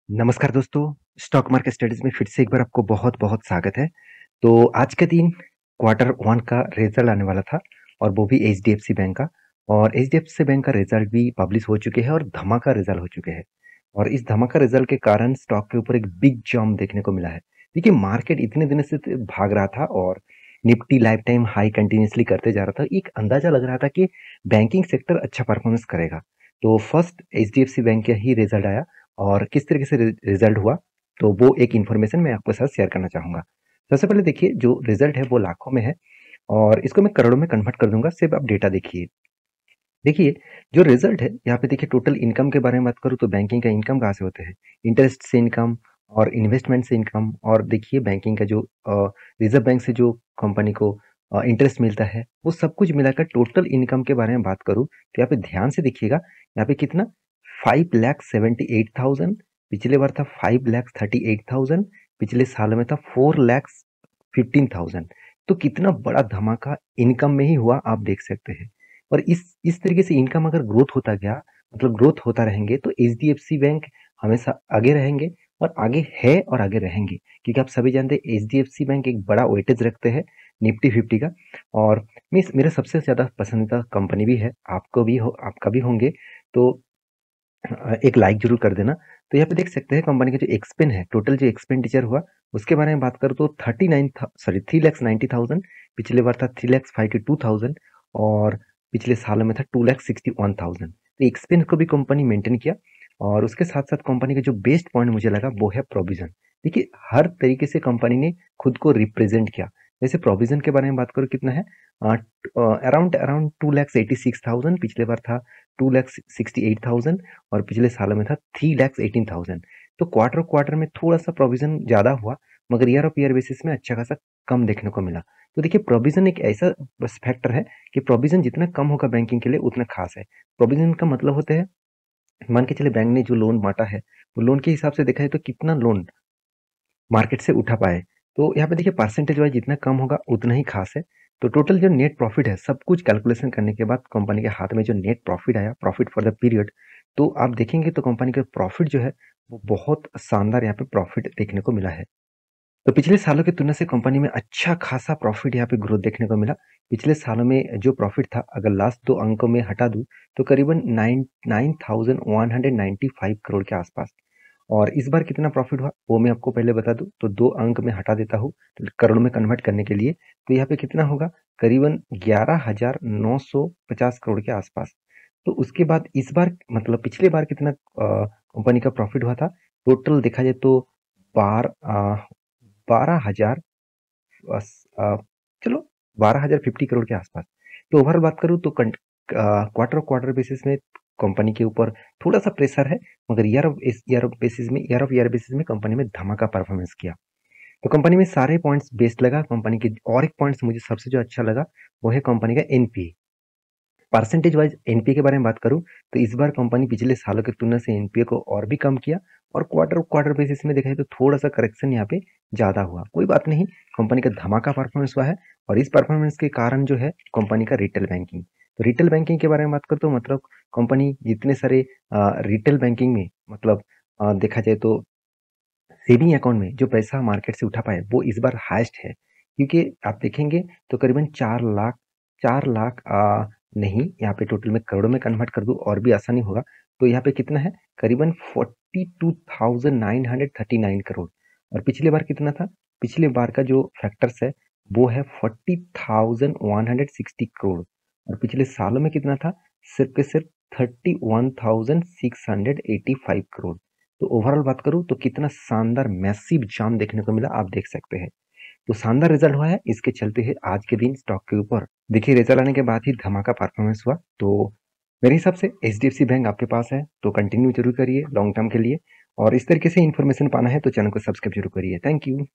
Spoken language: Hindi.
नमस्कार दोस्तों, स्टॉक मार्केट स्टडीज में फिर से एक बार आपको बहुत-बहुत स्वागत है। तो आज के दिन क्वार्टर 1 का रिजल्ट आने वाला था और वो भी एचडीएफसी बैंक का। और एचडीएफसी बैंक का रिजल्ट भी पब्लिश हो चुके हैं और धमाका रिजल्ट हो चुके हैं। और इस धमाका रिजल्ट के कारण स्टॉक के ऊपर एक बिग जंप देखने को मिला है। देखिए, मार्केट इतने दिनों से भाग रहा था और Nifty life time high continuously करते जा रहा था। एक अंदाजा लग रहा था कि बैंकिंग सेक्टर अच्छा परफॉर्मेंस करेगा। तो फर्स्ट एचडीएफसी बैंक का ही रिजल्ट आया और किस तरीके से रिजल्ट हुआ, तो वो एक इन्फॉर्मेशन मैं आपके साथ शेयर करना चाहूँगा। सबसे पहले देखिए, जो रिजल्ट है वो लाखों में है और इसको मैं करोड़ों में कन्वर्ट कर दूँगा, सिर्फ आप डेटा देखिए। देखिए, जो रिजल्ट है यहाँ पे देखिए, टोटल इनकम के बारे में बात करूँ तो बैंकिंग का इनकम कहाँ से होते हैं? इंटरेस्ट से इनकम और इन्वेस्टमेंट से इनकम। और देखिए, बैंकिंग का जो रिज़र्व बैंक से जो कंपनी को इंटरेस्ट मिलता है, वो सब कुछ मिलाकर टोटल इनकम के बारे में बात करूँ, तो यहाँ पे ध्यान से देखिएगा, यहाँ पे कितना 5,78,000, पिछले बार था 5,38,000, पिछले साल में था 4,15,000। तो कितना बड़ा धमाका इनकम में ही हुआ, आप देख सकते हैं। और इस तरीके से इनकम अगर ग्रोथ होता गया, मतलब ग्रोथ होता रहेंगे, तो एचडीएफसी बैंक हमेशा आगे रहेंगे और आगे है और आगे रहेंगे, क्योंकि आप सभी जानते हैं एचडीएफसी बैंक एक बड़ा वेटेज रखते हैं निफ्टी 50 का। और मेरा सबसे ज़्यादा पसंदीदा कंपनी भी है, आपको भी हो, आपका भी होंगे। तो एक लाइक जरूर कर देना। तो यहाँ पे देख सकते हैं कंपनी का जो एक्सपेन है, टोटल जो एक्सपेंडिचर हुआ उसके बारे में बात करूँ तो 3,90,000, पिछले बार था 3,52,000 और पिछले साल में था 2,61,000। तो एक्सपेन को भी कंपनी मेंटेन किया। और उसके साथ साथ कंपनी का जो बेस्ट पॉइंट मुझे लगा वो है प्रोविजन। देखिए, हर तरीके से कंपनी ने खुद को रिप्रेजेंट किया। जैसे प्रोविजन के बारे में बात करूँ, कितना है, अराउंड अराउंड 2,86,000, पिछले बार था 2,68,000 और पिछले सालों में था 3,18,000। तो क्वार्टर क्वार्टर में थोड़ा सा प्रोविजन ज्यादा हुआ, मगर ईयर ऑफ ईयर बेसिस में अच्छा खासा कम देखने को मिला। तो देखिए, प्रोविजन एक ऐसा बस फैक्टर है कि प्रोविजन जितना कम होगा बैंकिंग के लिए उतना खास है। प्रोविजन का मतलब होता है, मान के चले बैंक ने जो लोन बांटा है, वो लोन के हिसाब से देखा है तो कितना लोन मार्केट से उठा पाए। तो यहाँ पे देखिए, परसेंटेज वाइज जितना कम होगा उतना ही खास है। तो टोटल जो नेट प्रॉफिट है, सब कुछ कैलकुलेशन करने के बाद कंपनी के हाथ में जो नेट प्रॉफिट आया, प्रॉफिट फॉर द पीरियड, तो आप देखेंगे तो कंपनी का प्रॉफिट जो है वो बहुत शानदार यहाँ पे प्रॉफिट देखने को मिला है। तो पिछले सालों की तुलना से कंपनी में अच्छा खासा प्रॉफिट यहाँ पे ग्रोथ देखने को मिला। पिछले सालों में जो प्रॉफिट था, अगर लास्ट दो अंकों में हटा दूं, तो करीबन 9,195 करोड़ के आसपास। और इस बार कितना प्रॉफिट हुआ वो मैं आपको पहले बता दूं, तो दो अंक में हटा देता हूँ तो करोड़ में कन्वर्ट करने के लिए। तो यहाँ पे कितना होगा, करीबन 11,950 करोड़ के आसपास। तो उसके बाद इस बार, मतलब पिछले बार कितना कंपनी का प्रॉफिट हुआ था, टोटल देखा जाए तो बार 12,000, अ, चलो 12,050 करोड़ के आसपास। तो ओवरऑल बात करूँ तो क्वार्टर क्वार्टर बेसिस में कंपनी के ऊपर थोड़ा सा प्रेशर है, मगर ईयर ऑफ ईयर बेसिस में कंपनी में धमाका परफॉर्मेंस किया। तो कंपनी में सारे पॉइंट्स बेस्ट लगा कंपनी के। और एक पॉइंट्स मुझे सबसे जो अच्छा लगा वो है कंपनी का एनपीए। परसेंटेज वाइज एनपीए के बारे में बात करूं, तो इस बार कंपनी पिछले सालों की तुलना से एनपीए को और भी कम किया। और क्वार्टर क्वार्टर बेसिस में देखा जाए तो थोड़ा सा करेक्शन यहाँ पे ज्यादा हुआ, कोई बात नहीं, कंपनी का धमाका परफॉर्मेंस हुआ है। और इस परफॉर्मेंस के कारण जो है कंपनी का रिटेल बैंकिंग, तो रिटेल बैंकिंग के बारे में बात करूँ तो मतलब कंपनी जितने सारे रिटेल बैंकिंग में, मतलब देखा जाए तो सेविंग अकाउंट में जो पैसा मार्केट से उठा पाए वो इस बार हाईएस्ट है। क्योंकि आप देखेंगे तो करीबन 4 लाख नहीं, यहाँ पे टोटल में करोड़ों में कन्वर्ट कर दूं और भी आसानी होगा। तो यहाँ पे कितना है, करीबन 42,939 करोड़। और पिछले बार कितना था, पिछले बार का जो फैक्टर्स है वो है 40,160 करोड़। और पिछले सालों में कितना था, सिर्फ के सिर्फ 31,685 करोड़। तो ओवरऑल बात करूं तो कितना शानदार मैसिव जाम देखने को मिला, आप देख सकते हैं। तो शानदार रिजल्ट हुआ है, इसके चलते है आज के दिन स्टॉक के ऊपर देखिए रिजल्ट आने के बाद ही धमाका परफॉर्मेंस हुआ। तो मेरे हिसाब से एचडीएफसी बैंक आपके पास है तो कंटिन्यू जरूर करिए लॉन्ग टर्म के लिए। और इस तरीके से इन्फॉर्मेशन पाना है तो चैनल को सब्सक्राइब जरूर करिए। Thank you.